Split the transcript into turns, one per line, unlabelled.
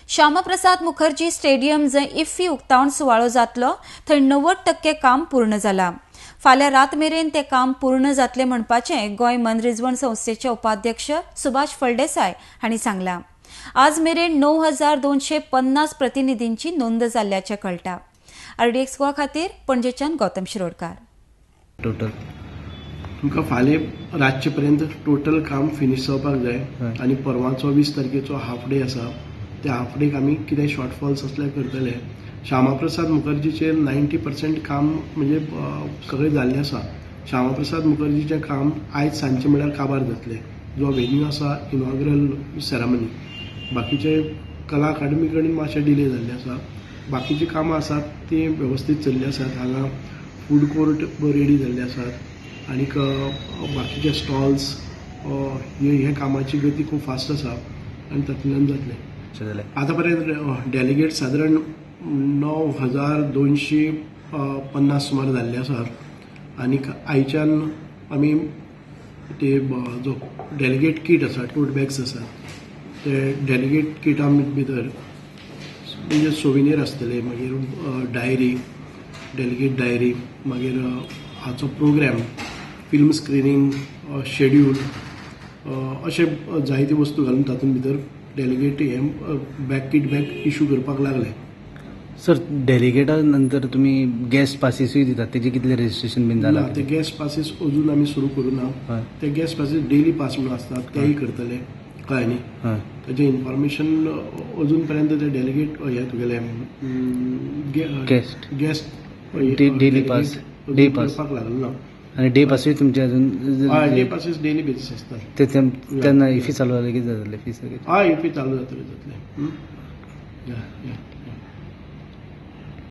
Shyamaprasad Mukherjee stadium जंय IFFI उक्तावण सुवाळो जातलो थंय 90% काम पूर्ण जाला। फाल्यां रात मेरेन ते काम पूर्ण जातले म्हणपाचें गोंय मनरिजवण संस्थेचे उपाध्यक्ष सुभाष फळदेसाय हांणी सांगलां। आज मेरेन 9250 प्रतिनिधींची नोंद जाल्ल्याचें कळटा। RDXGOA खातीर पणजेच्यान गौतम शिरोडकार।
टोटल
तुमकां फाल्यां रातचे पर्यंत टोटल काम फिनिश जावपाक जाय आनी परवाचो 20 तारखेचो हाफ डे आसा। त्या हाफ डेक आमी कितें शॉर्टफॉल्स असले करतले। श्यामाप्रसाद मुखर्जीचेर 90% काम म्हणजे सगळें जाल्लें आसा। श्यामाप्रसाद मुखर्जीचें काम आयज सांजचे म्हळ्यार काबार जातलें, जो वेन्यू आसा इनॉग्रल सेरेमनी। बाकीचे कला अकादमी कडेन मातशें डिले जाल्लें आसा। बाकीची कामां आसात ती वेवस्थीत चल्ली आसात। हांगा फूड कोर्ट रेडी जाल्ले आसात आनीक बाकीचे स्टॉल्स हे कामाची गती खूब फास्ट आसा आनी तातूंतल्यान जातलें। आतां पर्यंत डेलिगेट सादारण 9250 सुमार जाल्ले आसात आनीक आयच्यान आमी ते जो डेलिगेट किट आसा, टोट बॅग्स आसात, ते डेलिगेट किटा भितर म्हणजे सोविनियर आसतले, मागीर डायरी, डेलिगेट डायरी, मागीर हाचो प्रोग्राम, फिल्म स्क्रिनींग, शेड्यूल, अशे जायते वस्तू घालून तातूंत भितर डेलिगेट हे किट बॅग इश्यू करपाक लागले।
सर, डेलिगेटा नंतर तुम्ही गेस्ट पासीसूय दितात, तेजे कितले रजिस्ट्रेशन बीन जालां?
ते गेस्ट पासीस अजून आमी सुरू करूना। ते गेस्ट पासीस डेली पास म्हणून आसतात, तेय करतले, कळ्ळें न्ही? तेजें इन्फॉर्मेशन अजून पर्यंत ते डेलिगेट हे तुगेले guest
daily pass day pass
करपाक लागलो ना।
आणि डे पासूय तुमचे अजून
डे पासीस डेली बेसीस आसतात।
तेन्ना इफी चालू जालें कितें जातलें फी सगळी?
इफी चालू जातले।